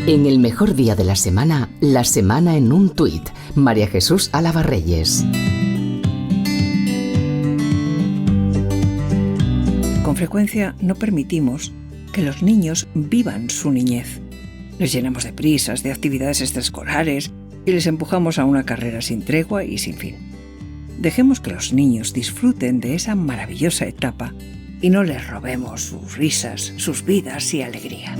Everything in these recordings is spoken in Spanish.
En el mejor día de la semana en un tuit. María Jesús Alavarreyes. Con frecuencia no permitimos que los niños vivan su niñez. Les llenamos de prisas, de actividades extraescolares y les empujamos a una carrera sin tregua y sin fin. Dejemos que los niños disfruten de esa maravillosa etapa y no les robemos sus risas, sus vidas y alegría.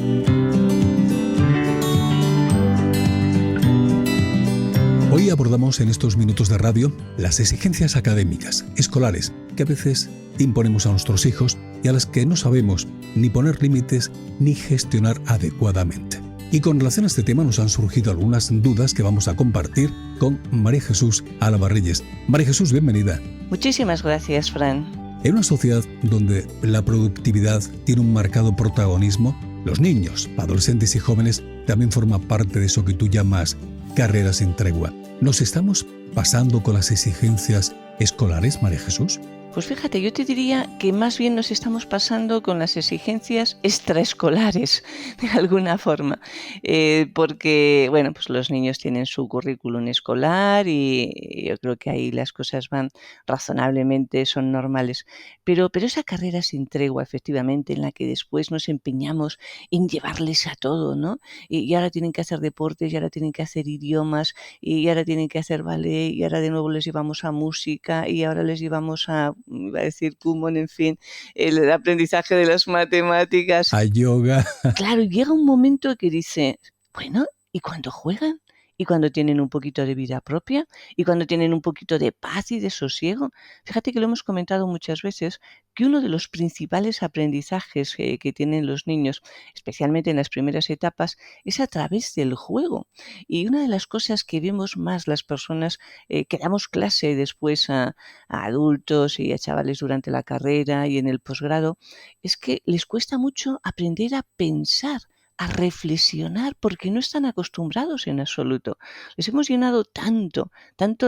Hoy abordamos en estos minutos de radio las exigencias académicas, escolares, que a veces imponemos a nuestros hijos y a las que no sabemos ni poner límites ni gestionar adecuadamente. Y con relación a este tema nos han surgido algunas dudas que vamos a compartir con María Jesús Alavarreyes. María Jesús, bienvenida. Muchísimas gracias, Fran. En una sociedad donde la productividad tiene un marcado protagonismo, los niños, adolescentes y jóvenes también forman parte de eso que tú llamas carrera sin tregua. ¿Nos estamos pasando con las exigencias escolares, María Jesús? Pues fíjate, yo te diría que más bien nos estamos pasando con las exigencias extraescolares, de alguna forma, porque, bueno, pues los niños tienen su currículum escolar y yo creo que ahí las cosas van razonablemente, son normales, pero esa carrera sin tregua, efectivamente, en la que después nos empeñamos en llevarles a todo, ¿no? Y ahora tienen que hacer deportes, y ahora tienen que hacer idiomas, y ahora tienen que hacer ballet, y ahora de nuevo les llevamos a música, y ahora les llevamos a, iba a decir Kumon, en fin, el aprendizaje de las matemáticas. A yoga. Claro, y llega un momento que dice, bueno, ¿y cuando juegan? ¿Y cuando tienen un poquito de vida propia? ¿Y cuando tienen un poquito de paz y de sosiego? Fíjate que lo hemos comentado muchas veces, que uno de los principales aprendizajes que tienen los niños, especialmente en las primeras etapas, es a través del juego. Y una de las cosas que vemos más las personas que damos clase después a adultos y a chavales durante la carrera y en el posgrado, es que les cuesta mucho aprender a pensar, a reflexionar, porque no están acostumbrados en absoluto. Les hemos llenado tanto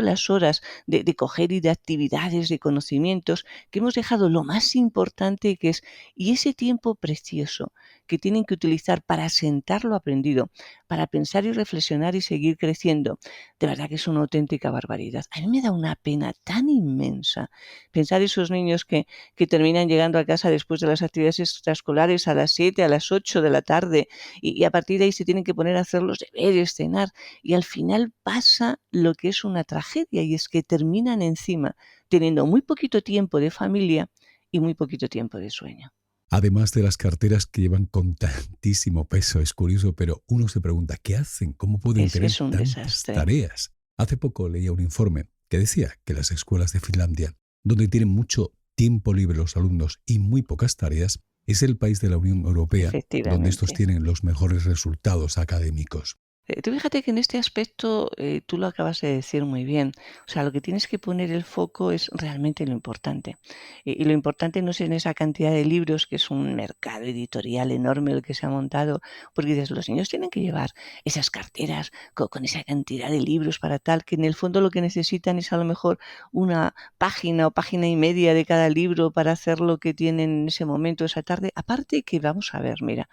las horas de coger y de actividades, de conocimientos, que hemos dejado lo más importante que es, y ese tiempo precioso que tienen que utilizar para asentar lo aprendido, para pensar y reflexionar y seguir creciendo, de verdad que es una auténtica barbaridad. A mí me da una pena tan inmensa pensar esos niños que terminan llegando a casa después de las actividades extraescolares a las 7, a las 8 de la tarde, y a partir de ahí se tienen que poner a hacer los deberes, cenar, y al final pasa lo que es una tragedia, y es que terminan encima teniendo muy poquito tiempo de familia y muy poquito tiempo de sueño. Además de las carteras que llevan con tantísimo peso, es curioso, pero uno se pregunta, ¿qué hacen? ¿Cómo pueden tener Es un tantas desastre. tareas? Hace poco leía un informe que decía que las escuelas de Finlandia, donde tienen mucho tiempo libre los alumnos y muy pocas tareas, es el país de la Unión Europea donde estos tienen los mejores resultados académicos. Tú fíjate que en este aspecto tú lo acabas de decir muy bien. O sea, lo que tienes que poner el foco es realmente lo importante. Y lo importante no es en esa cantidad de libros, que es un mercado editorial enorme el que se ha montado, porque dices, los niños tienen que llevar esas carteras con esa cantidad de libros para tal, que en el fondo lo que necesitan es a lo mejor una página o página y media de cada libro para hacer lo que tienen en ese momento, esa tarde. Aparte que vamos a ver, mira,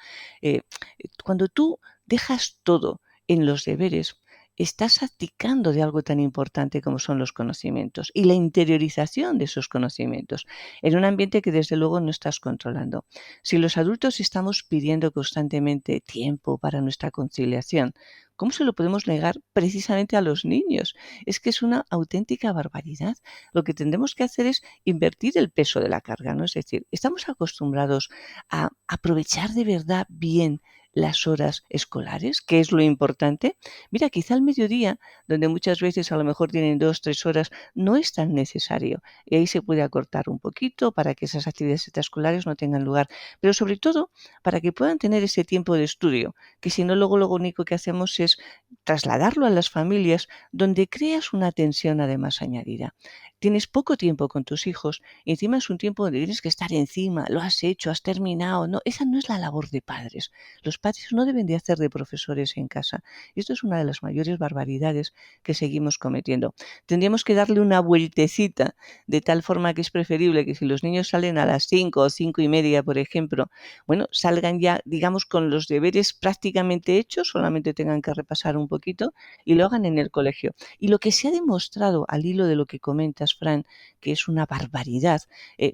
cuando tú dejas todo en los deberes, estás abdicando de algo tan importante como son los conocimientos y la interiorización de esos conocimientos en un ambiente que desde luego no estás controlando. Si los adultos estamos pidiendo constantemente tiempo para nuestra conciliación, ¿cómo se lo podemos negar precisamente a los niños? Es que es una auténtica barbaridad. Lo que tendremos que hacer es invertir el peso de la carga, ¿no? Es decir, estamos acostumbrados a aprovechar de verdad bien las horas escolares, que es lo importante. Mira, quizá al mediodía, donde muchas veces a lo mejor tienen 2, 3 horas, no es tan necesario. Y ahí se puede acortar un poquito para que esas actividades extraescolares no tengan lugar. Pero sobre todo, para que puedan tener ese tiempo de estudio, que si no, luego lo único que hacemos es trasladarlo a las familias, donde creas una tensión además añadida. Tienes poco tiempo con tus hijos, y encima es un tiempo donde tienes que estar encima, lo has hecho, has terminado. No, esa no es la labor de padres. Los padres no deben de hacer de profesores en casa. Y esto es una de las mayores barbaridades que seguimos cometiendo. Tendríamos que darle una vueltecita, de tal forma que es preferible que si los niños salen a las 5 o 5:30, por ejemplo, bueno, salgan ya, digamos, con los deberes prácticamente hechos, solamente tengan que repasar un poquito y lo hagan en el colegio. Y lo que se ha demostrado, al hilo de lo que comentas, Fran, que es una barbaridad,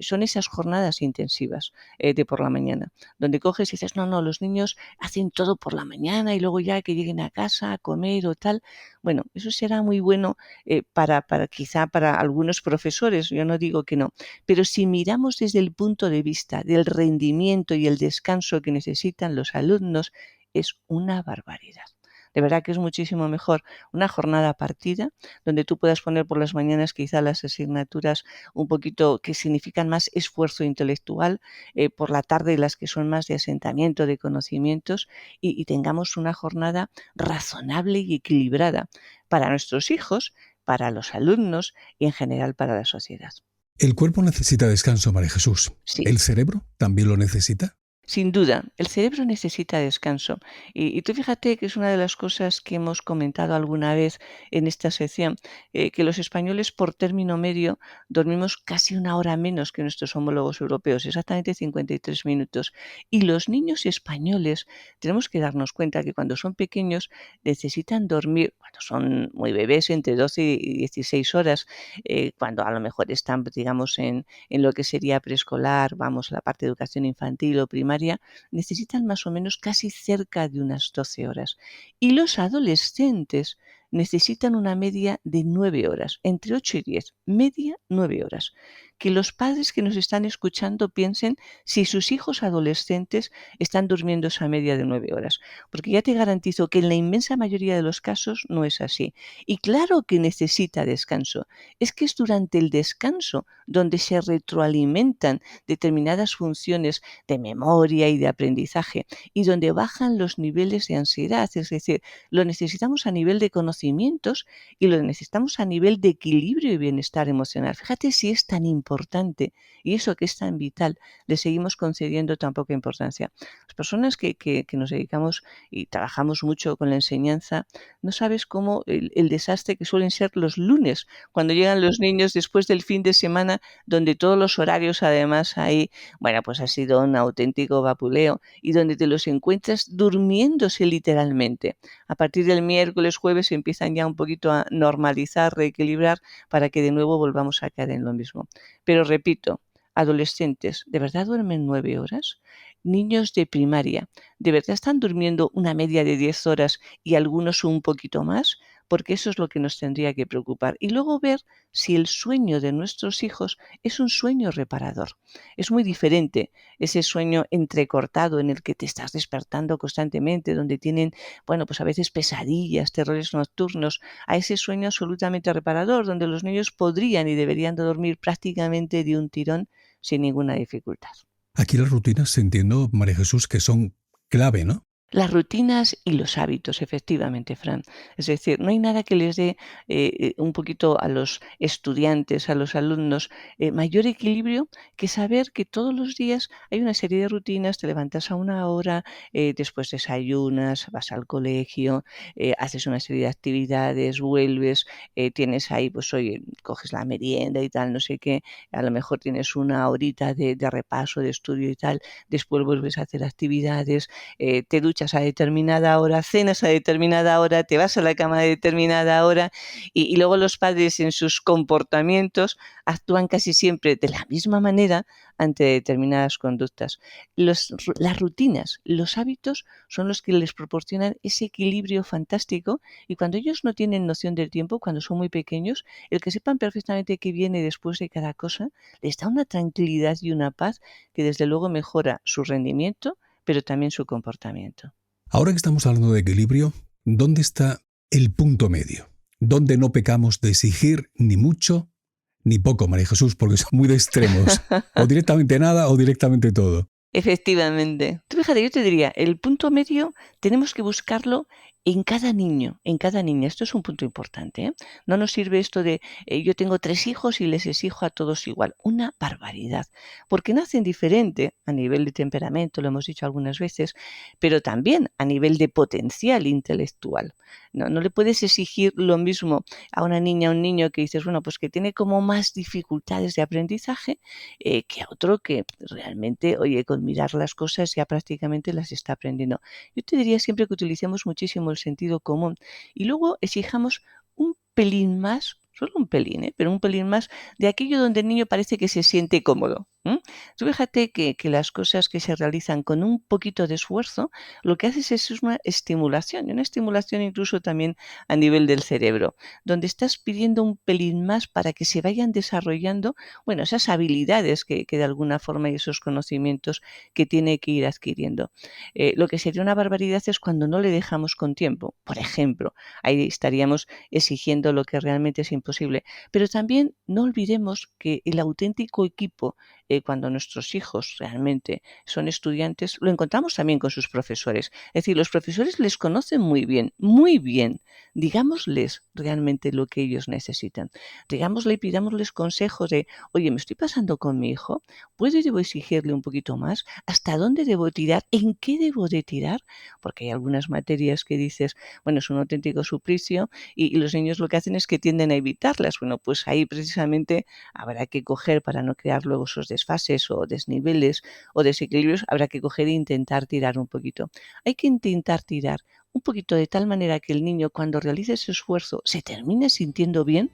son esas jornadas intensivas de por la mañana, donde coges y dices, no, los niños hacen todo por la mañana y luego ya que lleguen a casa a comer o tal. Bueno, eso será muy bueno quizá para algunos profesores, yo no digo que no, pero si miramos desde el punto de vista del rendimiento y el descanso que necesitan los alumnos, es una barbaridad. De verdad que es muchísimo mejor una jornada partida, donde tú puedas poner por las mañanas quizá las asignaturas un poquito que significan más esfuerzo intelectual, por la tarde las que son más de asentamiento de conocimientos y tengamos una jornada razonable y equilibrada para nuestros hijos, para los alumnos y en general para la sociedad. El cuerpo necesita descanso, María Jesús. Sí. ¿El cerebro también lo necesita? Sin duda, el cerebro necesita descanso. Y tú fíjate que es una de las cosas que hemos comentado alguna vez en esta sección, que los españoles por término medio dormimos casi 1 hora menos que nuestros homólogos europeos, exactamente 53 minutos. Y los niños españoles tenemos que darnos cuenta que cuando son pequeños necesitan dormir, cuando son muy bebés, entre 12 y 16 horas, cuando a lo mejor están, digamos, en lo que sería preescolar, vamos, la parte de educación infantil o primaria, necesitan más o menos casi cerca de unas 12 horas. Y los adolescentes necesitan una media de 9 horas, entre 8 y 10, media 9 horas. Que los padres que nos están escuchando piensen si sus hijos adolescentes están durmiendo esa media de 9 horas, porque ya te garantizo que en la inmensa mayoría de los casos no es así. Y claro que necesita descanso, es que es durante el descanso donde se retroalimentan determinadas funciones de memoria y de aprendizaje y donde bajan los niveles de ansiedad, es decir, lo necesitamos a nivel de conocimientos y lo necesitamos a nivel de equilibrio y bienestar emocional. Fíjate si es tan importante y eso que es tan vital le seguimos concediendo tan poca importancia. Las personas que nos dedicamos y trabajamos mucho con la enseñanza, no sabes cómo el desastre que suelen ser los lunes, cuando llegan los niños después del fin de semana, donde todos los horarios además ahí, bueno, pues ha sido un auténtico vapuleo y donde te los encuentras durmiéndose literalmente. A partir del miércoles, jueves empiezan ya un poquito a normalizar, reequilibrar para que de nuevo volvamos a caer en lo mismo. Pero repito, adolescentes, ¿de verdad duermen 9 horas? Niños de primaria, ¿de verdad están durmiendo una media de 10 horas y algunos un poquito más? Porque eso es lo que nos tendría que preocupar. Y luego ver si el sueño de nuestros hijos es un sueño reparador. Es muy diferente ese sueño entrecortado en el que te estás despertando constantemente, donde tienen, bueno, pues a veces pesadillas, terrores nocturnos, a ese sueño absolutamente reparador, donde los niños podrían y deberían de dormir prácticamente de un tirón sin ninguna dificultad. Aquí las rutinas, entiendo, María Jesús, que son clave, ¿no? Las rutinas y los hábitos, efectivamente, Fran. Es decir, no hay nada que les dé un poquito a los estudiantes, a los alumnos, mayor equilibrio que saber que todos los días hay una serie de rutinas, te levantas a una hora, después desayunas, vas al colegio, haces una serie de actividades, vuelves, tienes ahí, pues oye, coges la merienda y tal, no sé qué, a lo mejor tienes una horita de repaso, de estudio y tal, después vuelves a hacer actividades, te duchas a determinada hora, cenas a determinada hora, te vas a la cama a determinada hora y luego los padres en sus comportamientos actúan casi siempre de la misma manera ante determinadas conductas. Las rutinas, los hábitos son los que les proporcionan ese equilibrio fantástico y cuando ellos no tienen noción del tiempo, cuando son muy pequeños, el que sepan perfectamente qué viene después de cada cosa les da una tranquilidad y una paz que desde luego mejora su rendimiento, pero también su comportamiento. Ahora que estamos hablando de equilibrio, ¿dónde está el punto medio? ¿Dónde no pecamos de exigir ni mucho ni poco, María Jesús? Porque son muy de extremos. O directamente nada o directamente todo. Efectivamente. Tú fíjate, yo te diría, el punto medio tenemos que buscarlo en cada niño, en cada niña. Esto es un punto importante, ¿eh? No nos sirve esto de yo tengo 3 hijos y les exijo a todos igual. Una barbaridad, porque nacen diferente a nivel de temperamento, lo hemos dicho algunas veces, pero también a nivel de potencial intelectual. No le puedes exigir lo mismo a una niña, a un niño que dices, bueno, pues que tiene como más dificultades de aprendizaje que a otro que realmente, oye, con mirar las cosas ya prácticamente las está aprendiendo. Yo te diría siempre que utilicemos muchísimo el sentido común y luego exijamos un pelín más, solo un pelín, pero un pelín más de aquello donde el niño parece que se siente cómodo. Tú fíjate que las cosas que se realizan con un poquito de esfuerzo, lo que haces es una estimulación, y una estimulación incluso también a nivel del cerebro, donde estás pidiendo un pelín más para que se vayan desarrollando, bueno, esas habilidades que de alguna forma y esos conocimientos que tiene que ir adquiriendo. Lo que sería una barbaridad es cuando no le dejamos con tiempo. Por ejemplo, ahí estaríamos exigiendo lo que realmente es imposible. Pero también no olvidemos que el auténtico equipo, cuando nuestros hijos realmente son estudiantes, lo encontramos también con sus profesores. Es decir, los profesores les conocen muy bien, muy bien. Digámosles realmente lo que ellos necesitan. Digámosle y pidámosles consejos de, oye, me estoy pasando con mi hijo, ¿puedo y debo exigirle un poquito más? ¿Hasta dónde debo tirar? ¿En qué debo de tirar? Porque hay algunas materias que dices, bueno, es un auténtico suplicio y los niños lo que hacen es que tienden a evitarlas. Bueno, pues ahí precisamente habrá que coger, para no crear luego esos desfases o desniveles o desequilibrios, habrá que coger e intentar tirar un poquito. Hay que intentar tirar un poquito de tal manera que el niño, cuando realice ese esfuerzo, se termine sintiendo bien,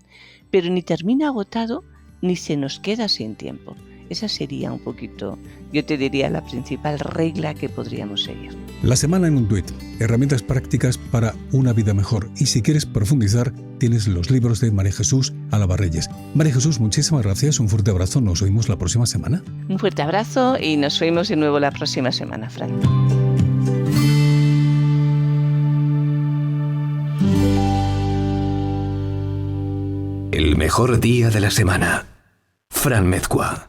pero ni termina agotado ni se nos queda sin tiempo. Esa sería un poquito, yo te diría, la principal regla que podríamos seguir. La semana en un tuit. Herramientas prácticas para una vida mejor. Y si quieres profundizar, tienes los libros de María Jesús Alabarreyes. María Jesús, muchísimas gracias. Un fuerte abrazo. Nos oímos la próxima semana. Un fuerte abrazo y nos oímos de nuevo la próxima semana, Fran. El mejor día de la semana. Fran Mezcua.